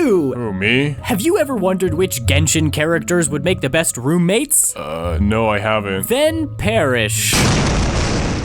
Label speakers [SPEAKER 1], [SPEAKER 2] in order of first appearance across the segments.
[SPEAKER 1] you!
[SPEAKER 2] Who, me?
[SPEAKER 1] Have you ever wondered which Genshin characters would make the best roommates?
[SPEAKER 2] No, I haven't.
[SPEAKER 1] Then perish.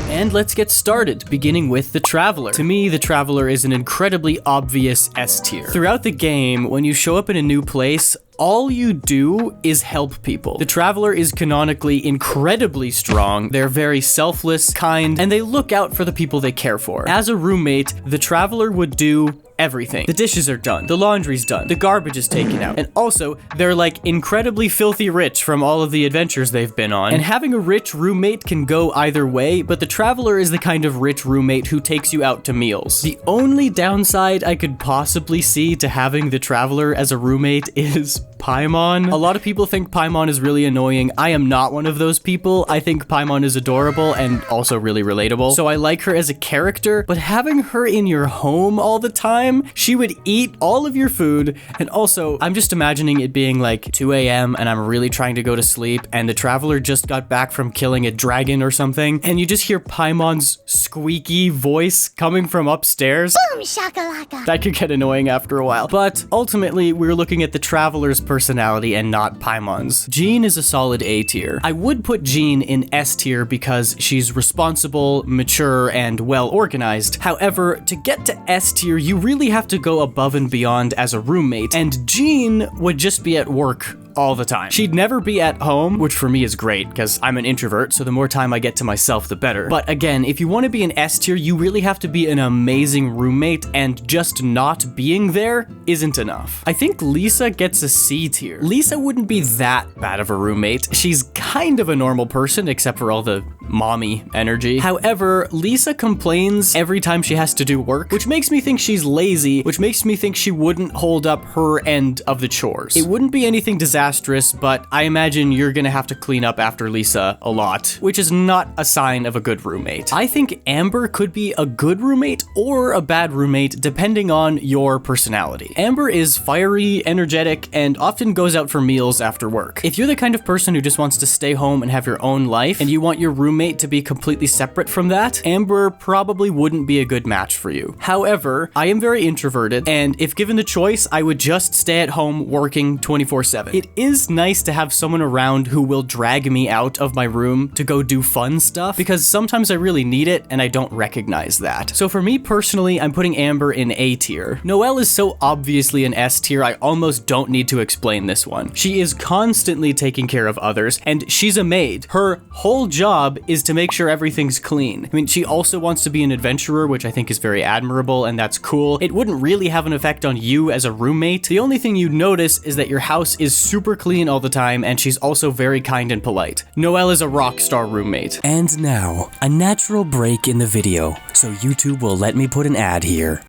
[SPEAKER 1] And let's get started, beginning with the Traveler. To me, the Traveler is an incredibly obvious S tier. Throughout the game, when you show up in a new place, all you do is help people. The Traveler is canonically incredibly strong. They're very selfless, kind, and they look out for the people they care for. As a roommate, the Traveler would do everything. The dishes are done, the laundry's done, the garbage is taken out, and also, they're like incredibly filthy rich from all of the adventures they've been on. And having a rich roommate can go either way, but the Traveler is the kind of rich roommate who takes you out to meals. The only downside I could possibly see to having the Traveler as a roommate is Paimon. A lot of people think Paimon is really annoying. I am not one of those people. I think Paimon is adorable and also really relatable. So I like her as a character, but having her in your home all the time, she would eat all of your food. And also, I'm just imagining it being like 2 a.m. and I'm really trying to go to sleep and the Traveler just got back from killing a dragon or something. And you just hear Paimon's squeaky voice coming from upstairs.
[SPEAKER 3] Boom shakalaka.
[SPEAKER 1] That could get annoying after a while. But ultimately, we're looking at the Traveler's personality and not Paimon's. Jean is a solid A tier. I would put Jean in S tier because she's responsible, mature, and well organized. However, to get to S tier, you really have to go above and beyond as a roommate, and Jean would just be at work all the time. She'd never be at home, which for me is great because I'm an introvert, so the more time I get to myself, the better. But again, if you want to be an S tier, you really have to be an amazing roommate, and just not being there isn't enough. I think Lisa gets a C tier. Lisa wouldn't be that bad of a roommate. She's kind of a normal person, except for all the mommy energy. However, Lisa complains every time she has to do work, which makes me think she's lazy, which makes me think she wouldn't hold up her end of the chores. It wouldn't be anything disastrous, but I imagine you're gonna have to clean up after Lisa a lot, which is not a sign of a good roommate. I think Amber could be a good roommate or a bad roommate depending on your personality. Amber is fiery, energetic, and often goes out for meals after work. If you're the kind of person who just wants to stay home and have your own life, and you want your roommate to be completely separate from that, Amber probably wouldn't be a good match for you. However, I am very introverted, and if given the choice, I would just stay at home working 24/7. It is nice to have someone around who will drag me out of my room to go do fun stuff, because sometimes I really need it and I don't recognize that. So for me personally, I'm putting Amber in A tier. Noelle is so obviously an S tier, I almost don't need to explain this one. She is constantly taking care of others, and she's a maid. Her whole job is to make sure everything's clean. I mean, she also wants to be an adventurer, which I think is very admirable, and that's cool. It wouldn't really have an effect on you as a roommate. The only thing you'd notice is that your house is super clean all the time, and she's also very kind and polite. Noelle is a rock star roommate.
[SPEAKER 4] And now, a natural break in the video, so YouTube will let me put an ad here.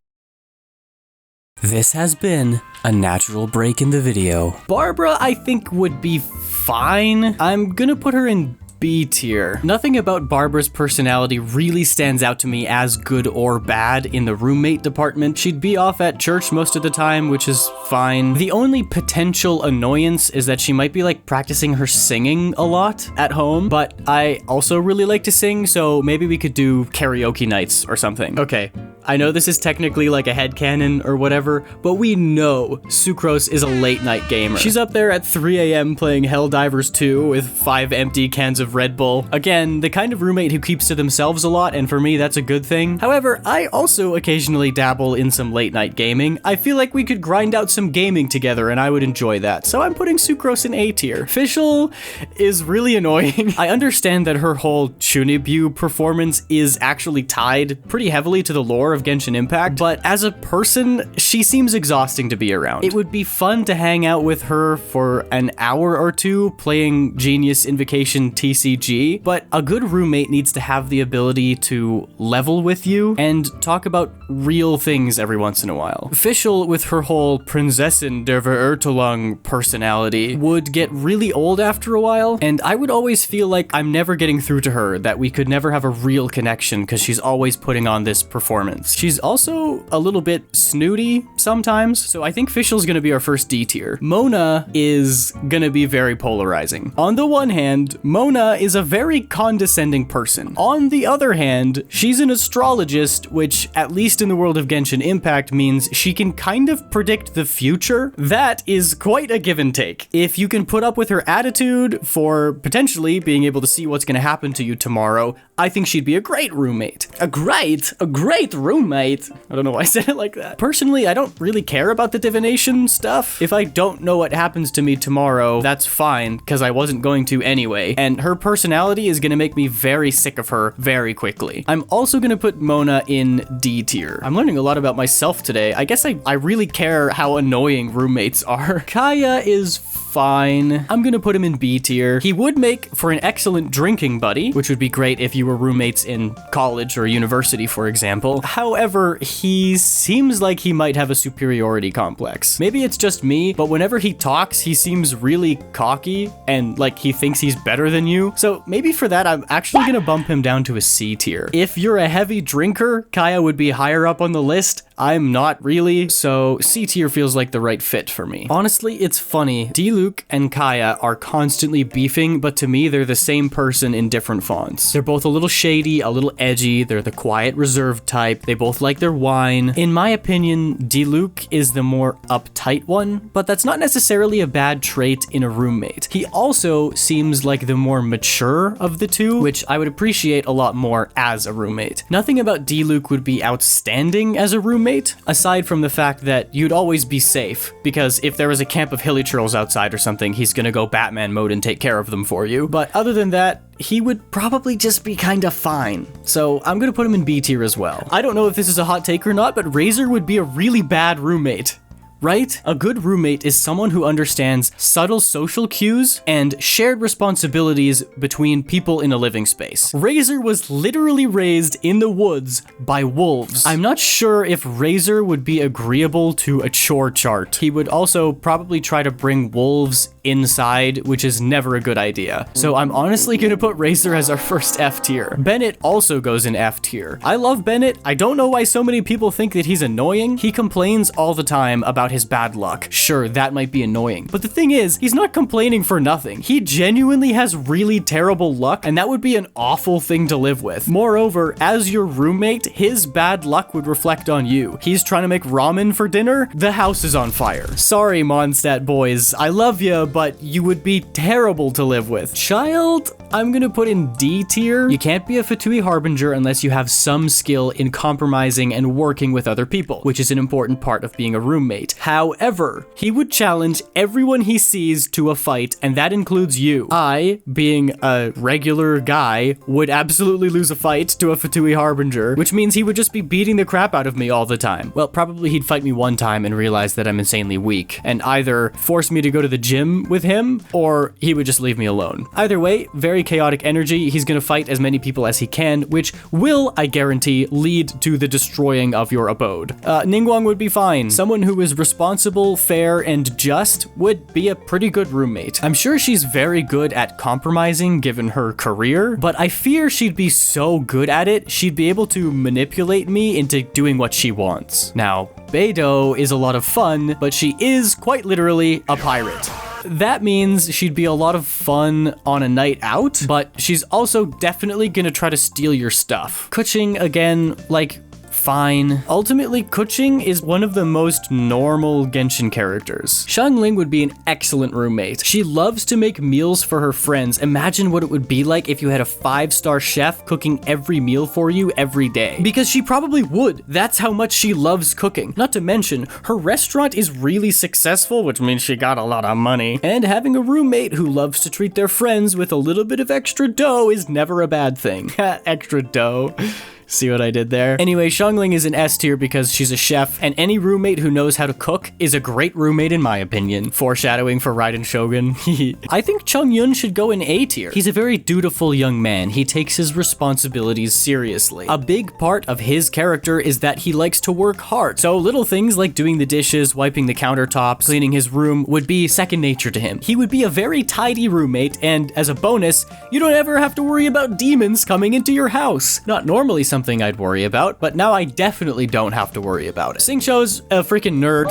[SPEAKER 4] This has been a natural break in the video.
[SPEAKER 1] Barbara, I think, would be fine. I'm gonna put her in B tier. Nothing about Barbara's personality really stands out to me as good or bad in the roommate department. She'd be off at church most of the time, which is fine. The only potential annoyance is that she might be like practicing her singing a lot at home, but I also really like to sing, so maybe we could do karaoke nights or something. Okay, I know this is technically like a headcanon or whatever, but we know Sucrose is a late night gamer. She's up there at 3 a.m. playing Helldivers 2 with 5 empty cans of Red Bull. Again, the kind of roommate who keeps to themselves a lot, and for me, that's a good thing. However, I also occasionally dabble in some late night gaming. I feel like we could grind out some gaming together, and I would enjoy that. So I'm putting Sucrose in A tier. Fischl is really annoying. I understand that her whole Chunibyu performance is actually tied pretty heavily to the lore of Genshin Impact, but as a person, she seems exhausting to be around. It would be fun to hang out with her for an hour or two playing Genius Invocation TCG, but a good roommate needs to have the ability to level with you and talk about real things every once in a while. Fischl, with her whole Prinzessin der Verurteilung personality, would get really old after a while, and I would always feel like I'm never getting through to her, that we could never have a real connection because she's always putting on this performance. sense. She's also a little bit snooty sometimes, so I think Fischl's gonna be our first D tier. Mona is gonna be very polarizing. On the one hand, Mona is a very condescending person. On the other hand, she's an astrologist, which, at least in the world of Genshin Impact, means she can kind of predict the future. That is quite a give and take. If you can put up with her attitude for potentially being able to see what's gonna happen to you tomorrow, I think she'd be a great roommate. A great roommate. I don't know why I said it like that. Personally, I don't really care about the divination stuff. If I don't know what happens to me tomorrow, that's fine, because I wasn't going to anyway. And her personality is gonna make me very sick of her very quickly. I'm also gonna put Mona in D tier. I'm learning a lot about myself today. I guess I really care how annoying roommates are. Kaeya is fine. I'm gonna put him in B tier. He would make for an excellent drinking buddy, which would be great if you were roommates in college or university, for example. However, he seems like he might have a superiority complex. Maybe it's just me, but whenever he talks, he seems really cocky and like he thinks he's better than you. So maybe for that, I'm actually gonna bump him down to a C tier. If you're a heavy drinker, Kaeya would be higher up on the list. I'm not really, so C tier feels like the right fit for me. Honestly, it's funny. Diluc and Kaeya are constantly beefing, but to me, they're the same person in different fonts. They're both a little shady, a little edgy. They're the quiet, reserved type. They both like their wine. In my opinion, Diluc is the more uptight one, but that's not necessarily a bad trait in a roommate. He also seems like the more mature of the two, which I would appreciate a lot more as a roommate. Nothing about Diluc would be outstanding as a roommate, aside from the fact that you'd always be safe, because if there was a camp of hilichurls outside or something, he's gonna go Batman mode and take care of them for you. But other than that, he would probably just be kind of fine. So I'm gonna put him in B tier as well. I don't know if this is a hot take or not, but Razor would be a really bad roommate. Right? A good roommate is someone who understands subtle social cues and shared responsibilities between people in a living space. Razor was literally raised in the woods by wolves. I'm not sure if Razor would be agreeable to a chore chart. He would also probably try to bring wolves inside, which is never a good idea. So I'm honestly gonna put Razor as our first F tier. Bennett also goes in F tier. I love Bennett. I don't know why so many people think that he's annoying. He complains all the time about his bad luck. Sure, that might be annoying, but the thing is, he's not complaining for nothing. He genuinely has really terrible luck, and that would be an awful thing to live with. Moreover, as your roommate, his bad luck would reflect on you. He's trying to make ramen for dinner, the house is on fire. Sorry, Mondstadt boys, I love ya, but you would be terrible to live with. Childe, I'm gonna put in D tier. You can't be a Fatui Harbinger unless you have some skill in compromising and working with other people, which is an important part of being a roommate. However, he would challenge everyone he sees to a fight, and that includes you. I, being a regular guy, would absolutely lose a fight to a Fatui Harbinger, which means he would just be beating the crap out of me all the time. Well, probably he'd fight me one time and realize that I'm insanely weak, and either force me to go to the gym with him, or he would just leave me alone. Either way, very chaotic energy. He's gonna fight as many people as he can, which will, I guarantee, lead to the destroying of your abode. Ningguang would be fine. Someone who is responsible, fair, and just would be a pretty good roommate. I'm sure she's very good at compromising given her career, but I fear she'd be so good at it, she'd be able to manipulate me into doing what she wants. Now, Beidou is a lot of fun, but she is quite literally a pirate. That means she'd be a lot of fun on a night out, but she's also definitely gonna try to steal your stuff. Kuching, again, like, fine. Ultimately, Kuching is one of the most normal Genshin characters. Xiangling would be an excellent roommate. She loves to make meals for her friends. Imagine what it would be like if you had a 5-star chef cooking every meal for you every day. Because she probably would. That's how much she loves cooking. Not to mention, her restaurant is really successful, which means she got a lot of money. And having a roommate who loves to treat their friends with a little bit of extra dough is never a bad thing. Extra dough. See what I did there? Anyway, Xiangling is an S tier because she's a chef, and any roommate who knows how to cook is a great roommate in my opinion. Foreshadowing for Raiden Shogun. I think Chongyun should go in A tier. He's a very dutiful young man. He takes his responsibilities seriously. A big part of his character is that he likes to work hard. So little things like doing the dishes, wiping the countertops, cleaning his room would be second nature to him. He would be a very tidy roommate, and as a bonus, you don't ever have to worry about demons coming into your house. Not normally something something I'd worry about, but now I definitely don't have to worry about it. Xingqiu's a freaking nerd.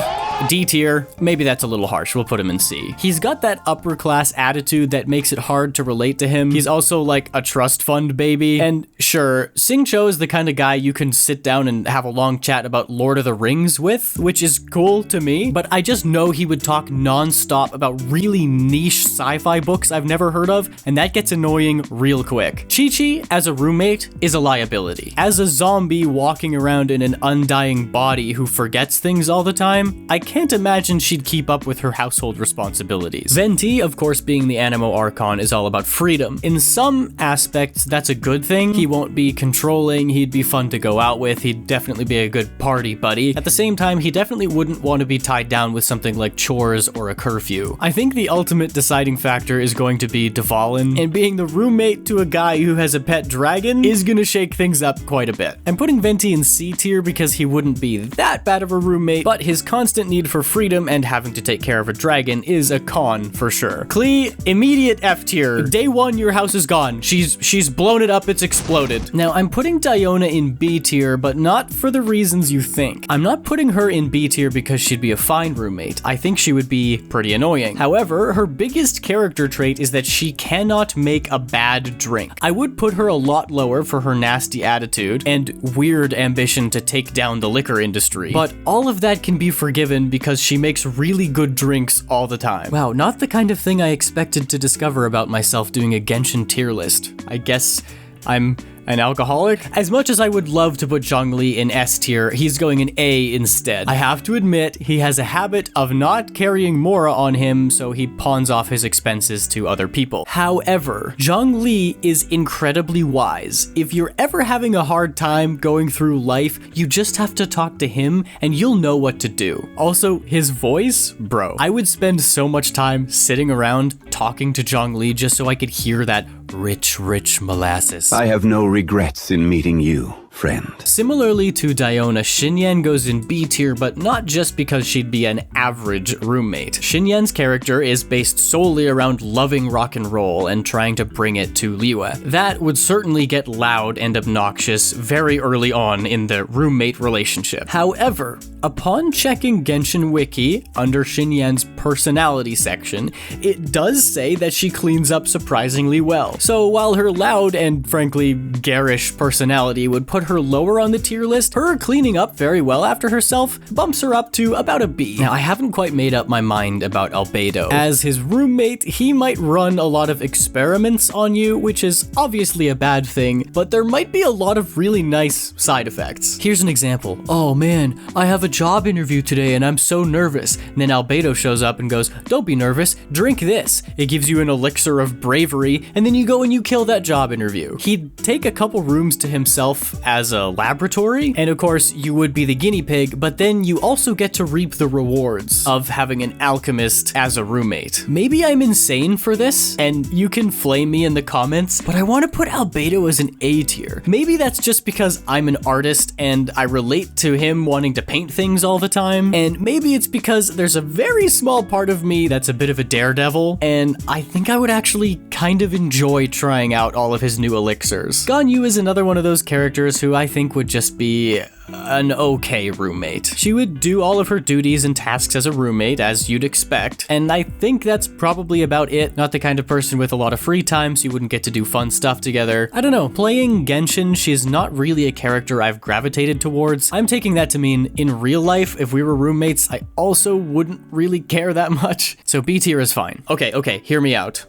[SPEAKER 1] D tier. Maybe that's a little harsh. We'll put him in C. He's got that upper class attitude that makes it hard to relate to him. He's also like a trust fund baby. And sure, Xingqiu is the kind of guy you can sit down and have a long chat about Lord of the Rings with, which is cool to me, but I just know he would talk non-stop about really niche sci-fi books I've never heard of, and that gets annoying real quick. Qiqi, as a roommate, is a liability. As a zombie walking around in an undying body who forgets things all the time, I can't imagine she'd keep up with her household responsibilities. Venti, of course, being the Animo Archon, is all about freedom. In some aspects, that's a good thing. He won't be controlling, he'd be fun to go out with, he'd definitely be a good party buddy. At the same time, he definitely wouldn't want to be tied down with something like chores or a curfew. I think the ultimate deciding factor is going to be Dvalin, and being the roommate to a guy who has a pet dragon is gonna shake things up quite a bit. I'm putting Venti in C tier because he wouldn't be that bad of a roommate, but his constant need for freedom and having to take care of a dragon is a con for sure. Klee, immediate F tier. Day one, your house is gone. She's blown it up, it's exploded. Now, I'm putting Diona in B tier, but not for the reasons you think. I'm not putting her in B tier because she'd be a fine roommate. I think she would be pretty annoying. However, her biggest character trait is that she cannot make a bad drink. I would put her a lot lower for her nasty attitude and weird ambition to take down the liquor industry, but all of that can be forgiven because she makes really good drinks all the time. Wow, not the kind of thing I expected to discover about myself doing a Genshin tier list. I guess I'm an alcoholic? As much as I would love to put Zhongli in S tier, he's going in A instead. I have to admit, he has a habit of not carrying Mora on him, so he pawns off his expenses to other people. However, Zhongli is incredibly wise. If you're ever having a hard time going through life, you just have to talk to him and you'll know what to do. Also, his voice? Bro. I would spend so much time sitting around talking to Zhongli just so I could hear that rich molasses.
[SPEAKER 2] I have no regrets in meeting you, friend.
[SPEAKER 1] Similarly to Diona, Xinyan goes in B tier, but not just because she'd be an average roommate. Xinyan's character is based solely around loving rock and roll and trying to bring it to Liyue. That would certainly get loud and obnoxious very early on in the roommate relationship. However, upon checking Genshin Wiki under Xinyan's personality section, it does say that she cleans up surprisingly well. So while her loud and frankly garish personality would put her lower on the tier list, her cleaning up very well after herself bumps her up to about a B. Now, I haven't quite made up my mind about Albedo. As his roommate, he might run a lot of experiments on you, which is obviously a bad thing, but there might be a lot of really nice side effects. Here's an example. Oh man, I have a job interview today and I'm so nervous. And then Albedo shows up and goes, don't be nervous, drink this. It gives you an elixir of bravery, and then you go and you kill that job interview. He'd take a couple rooms to himself as a laboratory, and of course you would be the guinea pig, but then you also get to reap the rewards of having an alchemist as a roommate. Maybe I'm insane for this, and you can flame me in the comments, but I want to put Albedo as an A tier. Maybe that's just because I'm an artist and I relate to him wanting to paint things all the time, and maybe it's because there's a very small part of me that's a bit of a daredevil, and I think I would actually kind of enjoy trying out all of his new elixirs. Ganyu is another one of those characters who I think would just be an okay roommate. She would do all of her duties and tasks as a roommate, as you'd expect, and I think that's probably about it. Not the kind of person with a lot of free time, so you wouldn't get to do fun stuff together. I don't know, playing Genshin, she's not really a character I've gravitated towards. I'm taking that to mean in real life, if we were roommates, I also wouldn't really care that much. So B tier is fine. Okay, hear me out.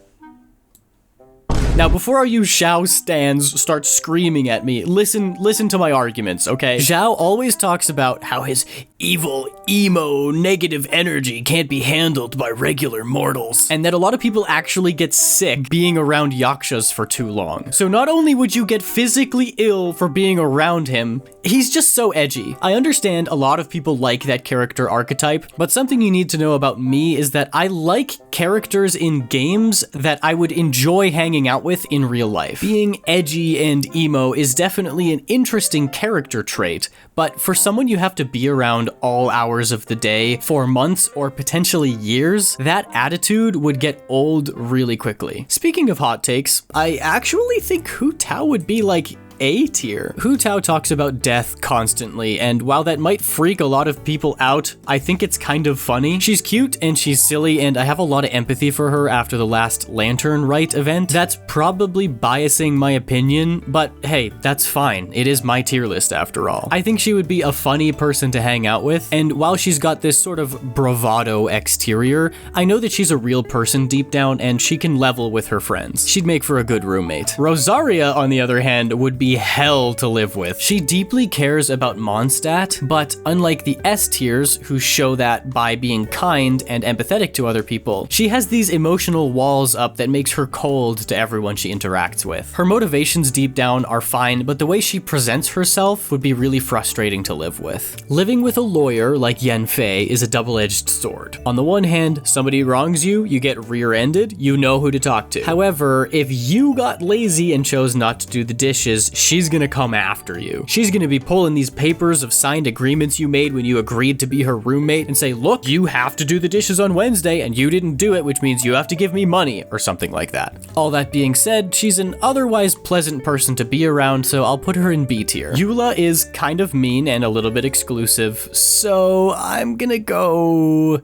[SPEAKER 1] Now, before all you Xiao stans start screaming at me, listen to my arguments, okay? Xiao always talks about how his evil, emo, negative energy can't be handled by regular mortals, and that a lot of people actually get sick being around yakshas for too long. So not only would you get physically ill for being around him, he's just so edgy. I understand a lot of people like that character archetype, but something you need to know about me is that I like characters in games that I would enjoy hanging out with in real life. Being edgy and emo is definitely an interesting character trait, but for someone you have to be around all hours of the day for months or potentially years, that attitude would get old really quickly. Speaking of hot takes, I actually think Hu Tao would be like A tier. Hu Tao talks about death constantly, and while that might freak a lot of people out, I think it's kind of funny. She's cute and she's silly, and I have a lot of empathy for her after the last Lantern Rite event. That's probably biasing my opinion, but hey, that's fine. It is my tier list after all. I think she would be a funny person to hang out with, and while she's got this sort of bravado exterior, I know that she's a real person deep down and she can level with her friends. She'd make for a good roommate. Rosaria, on the other hand, would be hell to live with. She deeply cares about Mondstadt, but unlike the S tiers, who show that by being kind and empathetic to other people, she has these emotional walls up that makes her cold to everyone she interacts with. Her motivations deep down are fine, but the way she presents herself would be really frustrating to live with. Living with a lawyer like Yen Fei is a double-edged sword. On the one hand, somebody wrongs you, you get rear-ended, you know who to talk to. However, if you got lazy and chose not to do the dishes, she's gonna come after you. She's gonna be pulling these papers of signed agreements you made when you agreed to be her roommate and say, look, you have to do the dishes on Wednesday and you didn't do it, which means you have to give me money, or something like that. All that being said, she's an otherwise pleasant person to be around, so I'll put her in B tier. Eula is kind of mean and a little bit exclusive, so I'm gonna go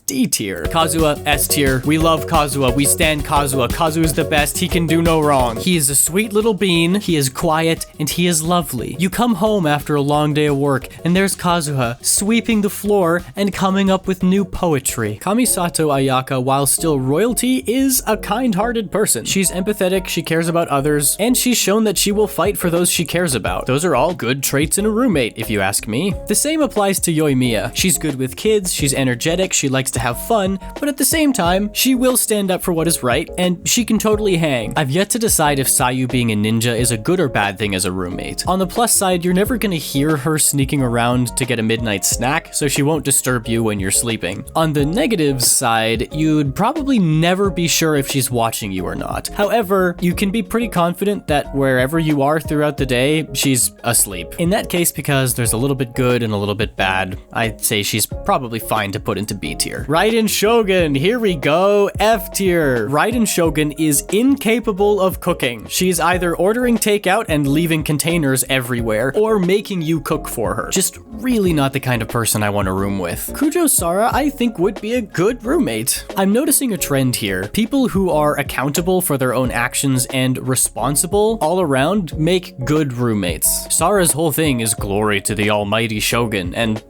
[SPEAKER 1] D tier. Kazuha, S tier. We love Kazuha. We stand Kazuha. Kazuha's the best. He can do no wrong. He is a sweet little bean. He is quiet and he is lovely. You come home after a long day of work and there's Kazuha sweeping the floor and coming up with new poetry. Kamisato Ayaka, while still royalty, is a kind-hearted person. She's empathetic, she cares about others, and she's shown that she will fight for those she cares about. Those are all good traits in a roommate, if you ask me. The same applies to Yoimiya. She's good with kids, she's energetic, she likes to have fun, but at the same time, she will stand up for what is right, and she can totally hang. I've yet to decide if Sayu being a ninja is a good or bad thing as a roommate. On the plus side, you're never gonna hear her sneaking around to get a midnight snack, so she won't disturb you when you're sleeping. On the negative side, you'd probably never be sure if she's watching you or not. However, you can be pretty confident that wherever you are throughout the day, she's asleep. In that case, because there's a little bit good and a little bit bad, I'd say she's probably fine to put into B tier. Raiden Shogun, here we go, F tier. Raiden Shogun is incapable of cooking. She's either ordering takeout and leaving containers everywhere, or making you cook for her. Just really not the kind of person I want to room with. Kujou Sara, I think, would be a good roommate. I'm noticing a trend here. People who are accountable for their own actions and responsible all around make good roommates. Sara's whole thing is glory to the almighty Shogun, and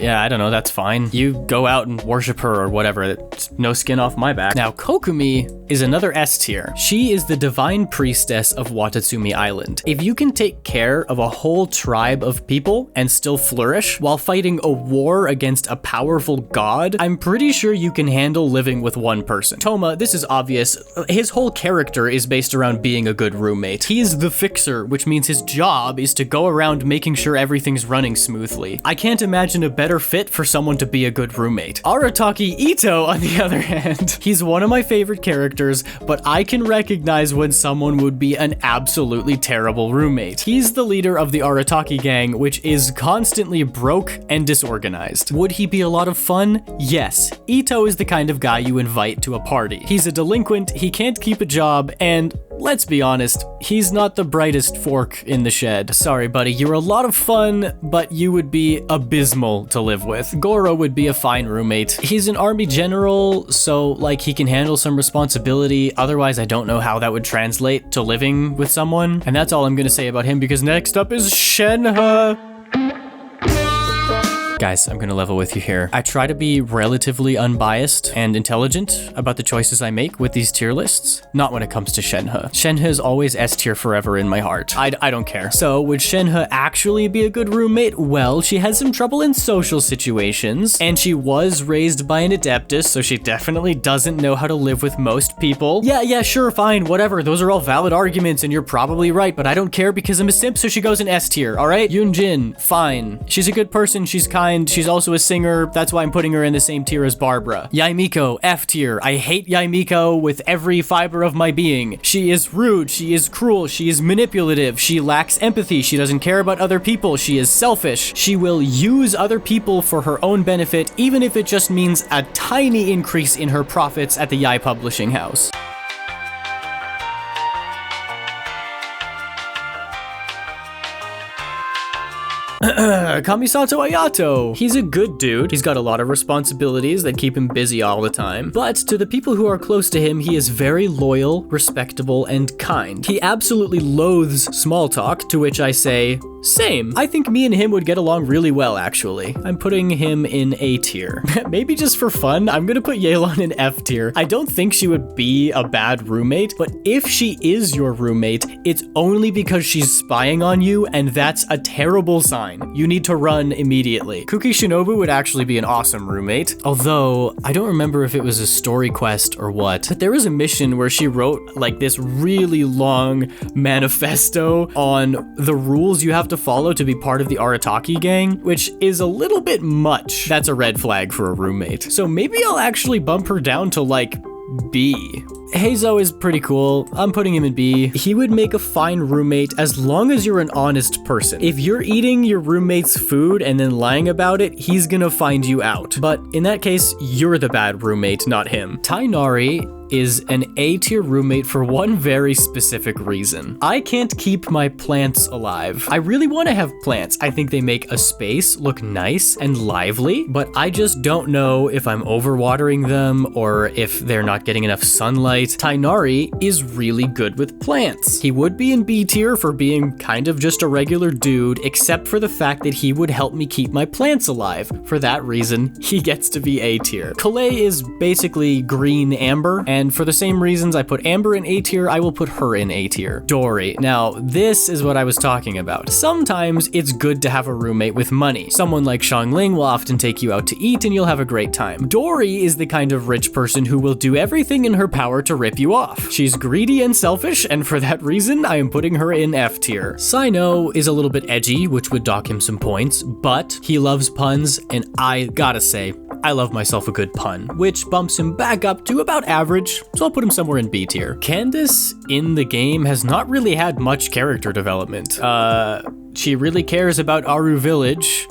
[SPEAKER 1] yeah, I don't know, that's fine. You go out and worship her or whatever, it's no skin off my back. Now, Kokomi is another S tier. She is the divine priestess of Watatsumi Island. If you can take care of a whole tribe of people and still flourish while fighting a war against a powerful god, I'm pretty sure you can handle living with one person. Toma, this is obvious. His whole character is based around being a good roommate. He's the fixer, which means his job is to go around making sure everything's running smoothly. I can't imagine a better fit for someone to be a good roommate. Arataki Itto, on the other hand, he's one of my favorite characters, but I can recognize when someone would be an absolutely terrible roommate. He's the leader of the Arataki gang, which is constantly broke and disorganized. Would he be a lot of fun? Yes. Itto is the kind of guy you invite to a party. He's a delinquent, he can't keep a job, and let's be honest, he's not the brightest fork in the shed. Sorry, buddy, you're a lot of fun, but you would be abysmal to live with. Goro would be a fine roommate. He's an army general, so like he can handle some responsibility. Otherwise, I don't know how that would translate to living with someone. And that's all I'm gonna say about him, because next up is Shenhe. Guys, I'm gonna level with you here. I try to be relatively unbiased and intelligent about the choices I make with these tier lists. Not when it comes to Shenhe. Shenhe is always S tier forever in my heart. I don't care. So, would Shenhe actually be a good roommate? Well, she has some trouble in social situations, and she was raised by an adeptus, so she definitely doesn't know how to live with most people. Yeah, sure, fine, whatever. Those are all valid arguments, and you're probably right, but I don't care because I'm a simp, so she goes in S tier, alright? Yunjin, fine. She's a good person, she's kind. She's also a singer, that's why I'm putting her in the same tier as Barbara. Yae Miko, F tier. I hate Yae Miko with every fiber of my being. She is rude, she is cruel, she is manipulative, she lacks empathy, she doesn't care about other people, she is selfish. She will use other people for her own benefit, even if it just means a tiny increase in her profits at the Yae publishing house. Kamisato Ayato. He's a good dude. He's got a lot of responsibilities that keep him busy all the time. But to the people who are close to him, he is very loyal, respectable, and kind. He absolutely loathes small talk, to which I say, same. I think me and him would get along really well, actually. I'm putting him in A tier. Maybe just for fun, I'm gonna put Yelan in F tier. I don't think she would be a bad roommate, but if she is your roommate, it's only because she's spying on you, and that's a terrible sign. You need to run immediately. Kuki Shinobu would actually be an awesome roommate, although I don't remember if it was a story quest or what, but there was a mission where she wrote like this really long manifesto on the rules you have to follow to be part of the Arataki gang, which is a little bit much. That's a red flag for a roommate. So maybe I'll actually bump her down to like B. Heizo is pretty cool. I'm putting him in B. He would make a fine roommate as long as you're an honest person. If you're eating your roommate's food and then lying about it, he's gonna find you out. But in that case, you're the bad roommate, not him. Tainari is an A tier roommate for one very specific reason. I can't keep my plants alive. I really want to have plants. I think they make a space look nice and lively, but I just don't know if I'm overwatering them or if they're not getting enough sunlight. Tainari is really good with plants. He would be in B tier for being kind of just a regular dude, except for the fact that he would help me keep my plants alive. For that reason, he gets to be A tier. Klee is basically green amber, and for the same reasons I put Amber in A tier, I will put her in A tier. Dory. Now, this is what I was talking about. Sometimes it's good to have a roommate with money. Someone like Xiangling will often take you out to eat and you'll have a great time. Dory is the kind of rich person who will do everything in her power to rip you off. She's greedy and selfish, and for that reason, I am putting her in F tier. Sino is a little bit edgy, which would dock him some points, but he loves puns, and I gotta say, I love myself a good pun, which bumps him back up to about average, so I'll put him somewhere in B tier. Candace in the game has not really had much character development. She really cares about Aru Village,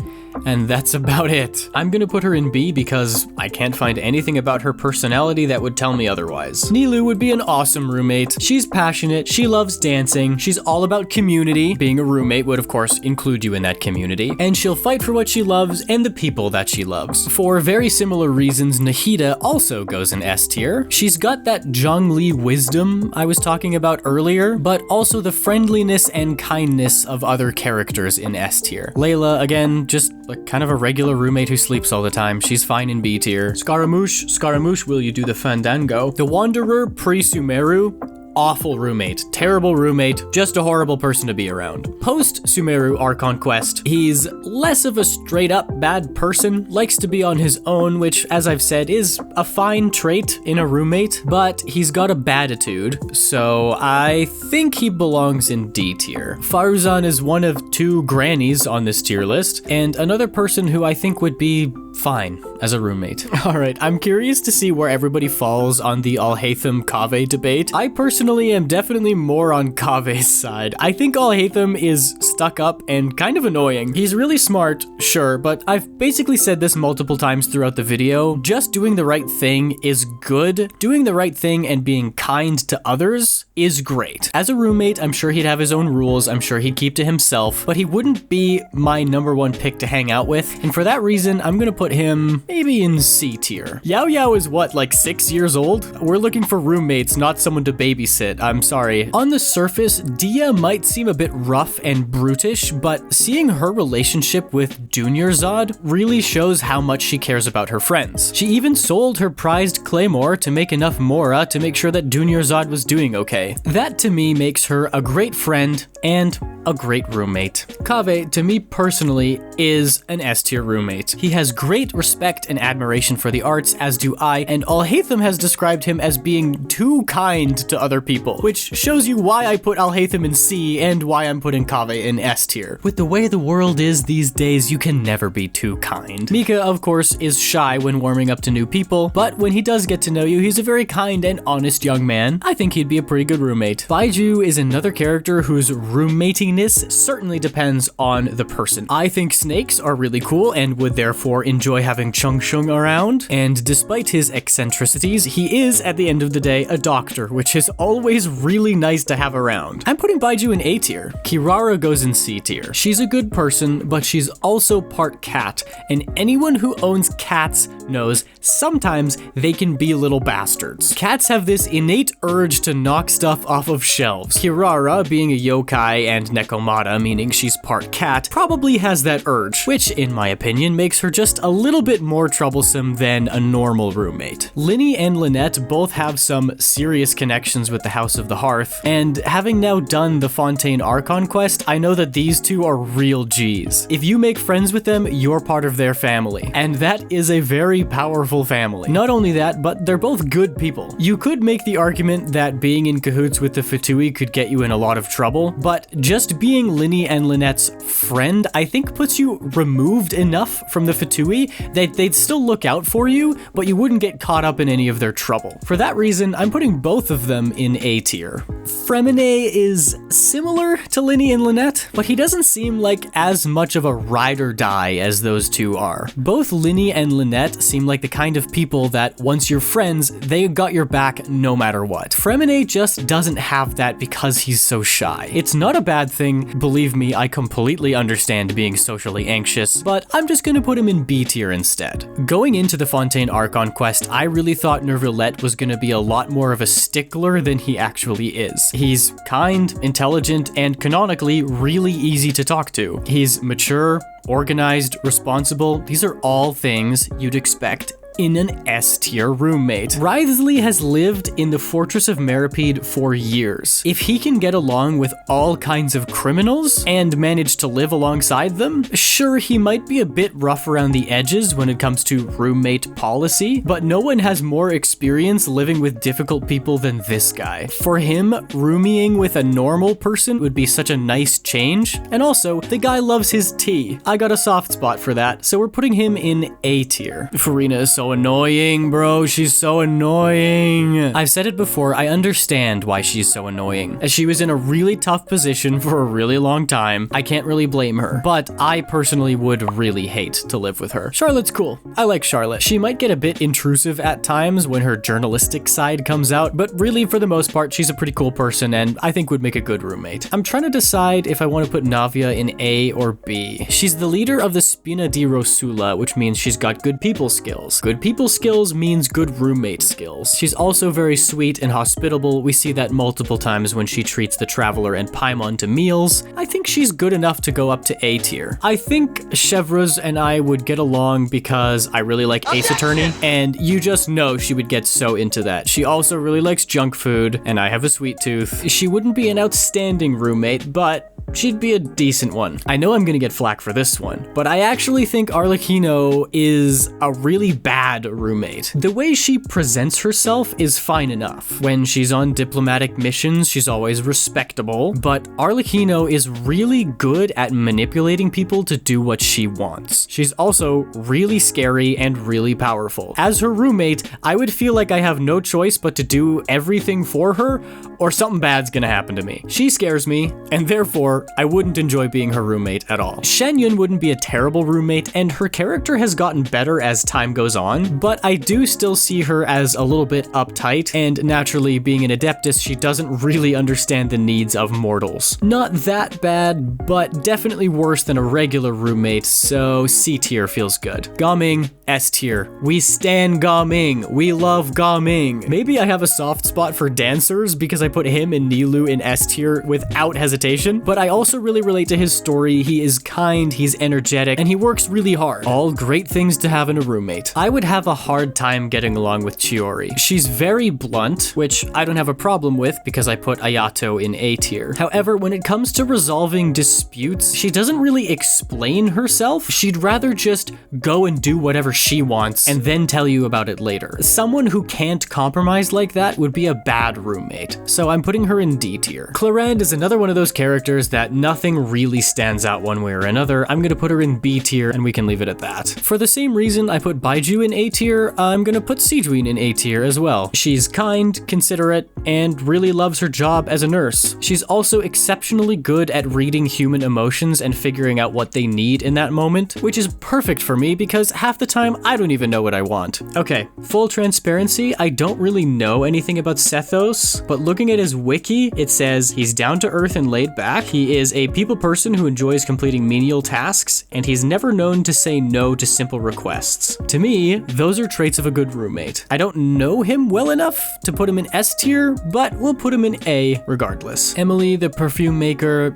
[SPEAKER 1] and that's about it. I'm gonna put her in B because I can't find anything about her personality that would tell me otherwise. Nilou would be an awesome roommate. She's passionate, she loves dancing, she's all about community. Being a roommate would of course include you in that community, and she'll fight for what she loves and the people that she loves. For very similar reasons, Nahida also goes in S tier. She's got that Zhongli wisdom I was talking about earlier, but also the friendliness and kindness of other characters in S tier. Layla, again, just like kind of a regular roommate who sleeps all the time. She's fine in B tier. Scaramouche, will you do the fandango? The Wanderer, pre-Sumeru, awful roommate, terrible roommate, just a horrible person to be around. Post Sumeru Archon Quest, he's less of a straight up bad person, likes to be on his own, which as I've said is a fine trait in a roommate, but he's got a bad attitude, so I think he belongs in D tier. Faruzan is one of two grannies on this tier list, and another person who I think would be fine as a roommate. Alright, I'm curious to see where everybody falls on the Alhaitham Kaveh debate. I personally am definitely more on Kaveh's side. I think Alhaitham is stuck up and kind of annoying. He's really smart, sure, but I've basically said this multiple times throughout the video. Just doing the right thing is good. Doing the right thing and being kind to others is great. As a roommate, I'm sure he'd have his own rules, I'm sure he'd keep to himself, but he wouldn't be my number one pick to hang out with, and for that reason, I'm gonna put him maybe in C tier. Yao is what, like 6 years old? We're looking for roommates, not someone to babysit. I'm sorry. On the surface, Dia might seem a bit rough and brutish, but seeing her relationship with Dunyarzad really shows how much she cares about her friends. She even sold her prized claymore to make enough Mora to make sure that Dunyarzad was doing okay. That to me makes her a great friend and a great roommate. Kaveh, to me personally, is an S tier roommate. He has great respect and admiration for the arts, as do I, and Alhaitham has described him as being too kind to other people, which shows you why I put Alhaitham in C and why I'm putting Kaveh in S tier. With the way the world is these days, you can never be too kind. Mika, of course, is shy when warming up to new people, but when he does get to know you, he's a very kind and honest young man. I think he'd be a pretty good roommate. Beidou is another character who's roommatiness certainly depends on the person. I think snakes are really cool and would therefore enjoy having Chongshung around, and despite his eccentricities, he is, at the end of the day, a doctor, which is always really nice to have around. I'm putting Beidou in A tier. Kirara goes in C tier. She's a good person, but she's also part cat, and anyone who owns cats knows sometimes they can be little bastards. Cats have this innate urge to knock stuff off of shelves. Kirara, being a yokai and nekomata, meaning she's part cat, probably has that urge, which, in my opinion, makes her just a little bit more troublesome than a normal roommate. Linny and Lynette both have some serious connections with the House of the Hearth, and having now done the Fontaine Archon quest, I know that these two are real G's. If you make friends with them, you're part of their family, and that is a very powerful family. Not only that, but they're both good people. You could make the argument that being in cahoots with the Fatui could get you in a lot of trouble, but just being Linny and Lynette's friend, I think puts you removed enough from the Fatui that they'd still look out for you, but you wouldn't get caught up in any of their trouble. For that reason, I'm putting both of them in A tier. Fremine is similar to Linny and Lynette, but he doesn't seem like as much of a ride or die as those two are. Both Linny and Lynette seem like the kind of people that once you're friends, they got your back no matter what. Fremine just doesn't have that because he's so shy. It's not a bad thing, believe me, I completely understand being socially anxious, but I'm just gonna put him in B tier instead. Going into the Fontaine Archon quest, I really thought Neuvillette was gonna be a lot more of a stickler than he actually is. He's kind, intelligent, and canonically really easy to talk to. He's mature, organized, responsible. These are all things you'd expect in an S-tier roommate. Wriothesley has lived in the Fortress of Meropide for years. If he can get along with all kinds of criminals and manage to live alongside them, sure, he might be a bit rough around the edges when it comes to roommate policy, but no one has more experience living with difficult people than this guy. For him, rooming with a normal person would be such a nice change, and also, the guy loves his tea. I got a soft spot for that, so we're putting him in A tier. Farina is so annoying, bro. She's so annoying. I've said it before, I understand why she's so annoying. As she was in a really tough position for a really long time, I can't really blame her, but I personally would really hate to live with her. Charlotte's cool. I like Charlotte. She might get a bit intrusive at times when her journalistic side comes out, but really for the most part, she's a pretty cool person and I think would make a good roommate. I'm trying to decide if I want to put Navia in A or B. She's the leader of the Spina di Rosula, which means she's got good people skills. Good people skills means good roommate skills. She's also very sweet and hospitable. We see that multiple times when she treats the Traveler and Paimon to meals. I think she's good enough to go up to A tier. I think Chevreuse and I would get along because I really like Ace Attorney, and you just know she would get so into that. She also really likes junk food, and I have a sweet tooth. She wouldn't be an outstanding roommate, but she'd be a decent one. I know I'm gonna get flack for this one, but I actually think Arlecchino is a really bad roommate. The way she presents herself is fine enough. When she's on diplomatic missions, she's always respectable, but Arlecchino is really good at manipulating people to do what she wants. She's also really scary and really powerful. As her roommate, I would feel like I have no choice but to do everything for her, or something bad's gonna happen to me. She scares me, and therefore, I wouldn't enjoy being her roommate at all. Shenyun wouldn't be a terrible roommate, and her character has gotten better as time goes on, but I do still see her as a little bit uptight, and naturally, being an Adeptus, she doesn't really understand the needs of mortals. Not that bad, but definitely worse than a regular roommate, so C tier feels good. Gaming, S tier. We stan Gaming. We love Gaming. Maybe I have a soft spot for dancers because I put him and Nilou in S tier without hesitation, but I also really relate to his story. He is kind, he's energetic, and he works really hard. All great things to have in a roommate. I would have a hard time getting along with Chiori. She's very blunt, which I don't have a problem with because I put Ayato in A tier. However, when it comes to resolving disputes, she doesn't really explain herself. She'd rather just go and do whatever she wants and then tell you about it later. Someone who can't compromise like that would be a bad roommate, so I'm putting her in D tier. Clarend is another one of those characters that that nothing really stands out one way or another, I'm gonna put her in B tier and we can leave it at that. For the same reason I put Beidou in A tier, I'm gonna put Sijuin in A tier as well. She's kind, considerate, and really loves her job as a nurse. She's also exceptionally good at reading human emotions and figuring out what they need in that moment, which is perfect for me because half the time I don't even know what I want. Okay, full transparency, I don't really know anything about Sethos, but looking at his wiki, it says he's down to earth and laid back, he is a people person who enjoys completing menial tasks, and he's never known to say no to simple requests. To me, those are traits of a good roommate. I don't know him well enough to put him in S tier, but we'll put him in A regardless. Emily, the perfume maker,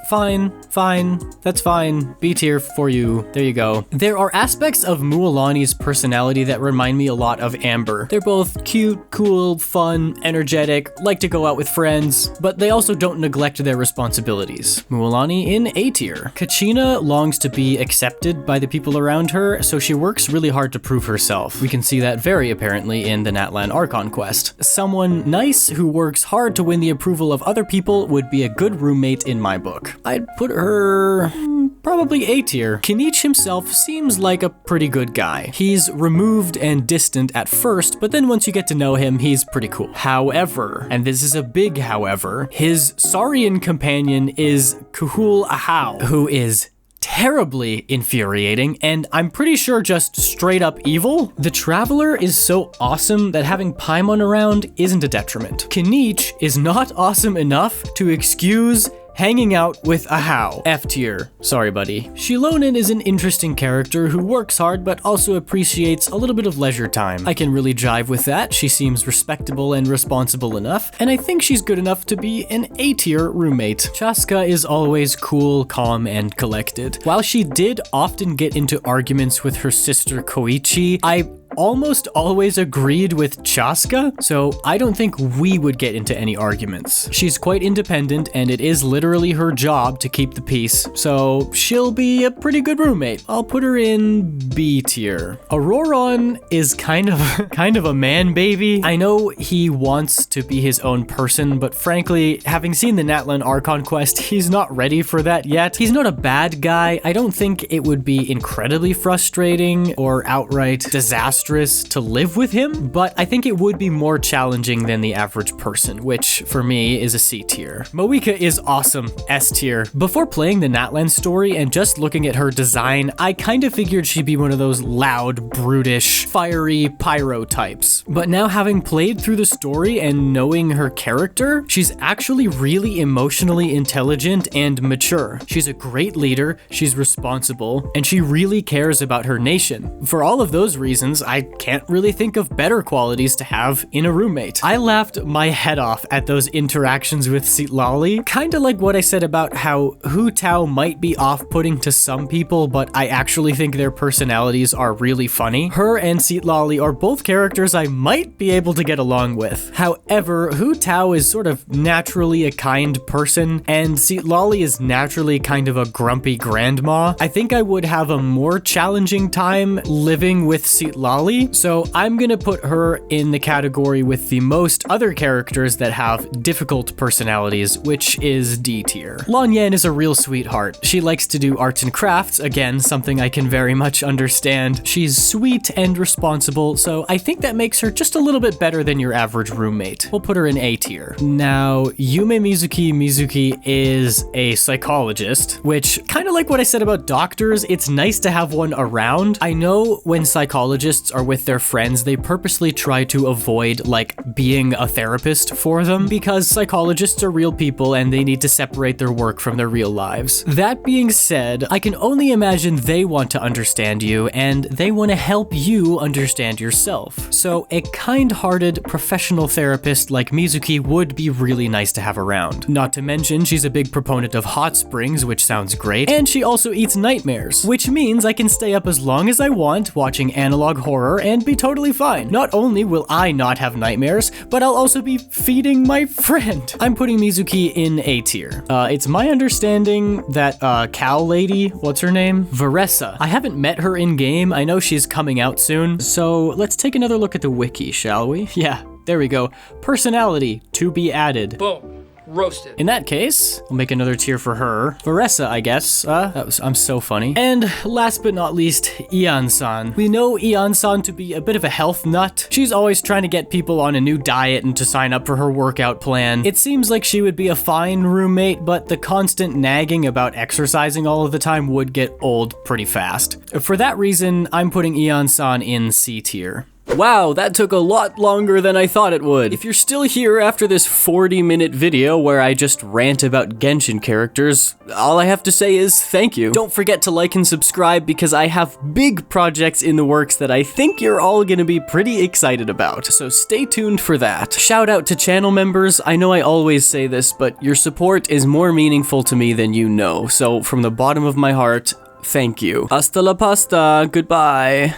[SPEAKER 1] fine, that's fine. B tier for you. There you go. There are aspects of Mualani's personality that remind me a lot of Amber. They're both cute, cool, fun, energetic, like to go out with friends, but they also don't neglect their responsibilities. Mualani in A tier. Kachina longs to be accepted by the people around her, so she works really hard to prove herself. We can see that very apparently in the Natlan Archon quest. Someone nice who works hard to win the approval of other people would be a good roommate in my book. I'd put her probably A tier. Kinich himself seems like a pretty good guy. He's removed and distant at first, but then once you get to know him, he's pretty cool. However, and this is a big however, his Saurian companion is Kuhul Ahau, who is terribly infuriating, and I'm pretty sure just straight up evil. The Traveler is so awesome that having Paimon around isn't a detriment. Kinich is not awesome enough to excuse hanging out with Ahau. F tier. Sorry, buddy. Shilonen is an interesting character who works hard but also appreciates a little bit of leisure time. I can really jive with that. She seems respectable and responsible enough, and I think she's good enough to be an A tier roommate. Chaska is always cool, calm, and collected. While she did often get into arguments with her sister Koichi, I almost always agreed with Chaska, so I don't think we would get into any arguments. She's quite independent, and it is literally her job to keep the peace, so she'll be a pretty good roommate. I'll put her in B tier. Auroron is kind of a man baby. I know he wants to be his own person, but frankly, having seen the Natlan Archon quest, he's not ready for that yet. He's not a bad guy. I don't think it would be incredibly frustrating or outright disastrous to live with him, but I think it would be more challenging than the average person, which for me is a C tier. Moika is awesome, S tier. Before playing the Natlan story and just looking at her design, I kind of figured she'd be one of those loud, brutish, fiery pyro types. But now having played through the story and knowing her character, she's actually really emotionally intelligent and mature. She's a great leader, she's responsible, and she really cares about her nation. For all of those reasons, I can't really think of better qualities to have in a roommate. I laughed my head off at those interactions with Citlali, kinda like what I said about how Hu Tao might be off-putting to some people, but I actually think their personalities are really funny. Her and Citlali are both characters I might be able to get along with. However, Hu Tao is sort of naturally a kind person, and Citlali is naturally kind of a grumpy grandma. I think I would have a more challenging time living with Citlali, so I'm gonna put her in the category with the most other characters that have difficult personalities, which is D tier. Lan Yan is a real sweetheart. She likes to do arts and crafts, again, something I can very much understand. She's sweet and responsible, so I think that makes her just a little bit better than your average roommate. We'll put her in A tier. Now, Yume Mizuki is a psychologist, which, kind of like what I said about doctors, it's nice to have one around. I know when psychologists are with their friends, they purposely try to avoid like being a therapist for them because psychologists are real people and they need to separate their work from their real lives. That being said, I can only imagine they want to understand you and they want to help you understand yourself. So a kind-hearted professional therapist like Mizuki would be really nice to have around. Not to mention she's a big proponent of hot springs, which sounds great, and she also eats nightmares, which means I can stay up as long as I want watching analog horror and be totally fine. Not only will I not have nightmares, but I'll also be feeding my friend. I'm putting Mizuki in A tier. It's my understanding that cow lady, what's her name? Varessa. I haven't met her in game. I know she's coming out soon. So let's take another look at the wiki, shall we? Yeah, there we go. Personality to be added.
[SPEAKER 3] Boom. roasted.
[SPEAKER 1] In that case, we'll make another tier for her. Varessa, I guess. I'm so funny. And last but not least, Ian-san. We know Ian-san to be a bit of a health nut. She's always trying to get people on a new diet and to sign up for her workout plan. It seems like she would be a fine roommate, but the constant nagging about exercising all of the time would get old pretty fast. For that reason, I'm putting Ian-san in C tier. Wow, that took a lot longer than I thought it would. If you're still here after this 40-minute video where I just rant about Genshin characters, all I have to say is thank you. Don't forget to like and subscribe because I have big projects in the works that I think you're all gonna be pretty excited about, so stay tuned for that. Shout out to channel members. I know I always say this, but your support is more meaningful to me than you know, so from the bottom of my heart, thank you. Hasta la pasta, goodbye.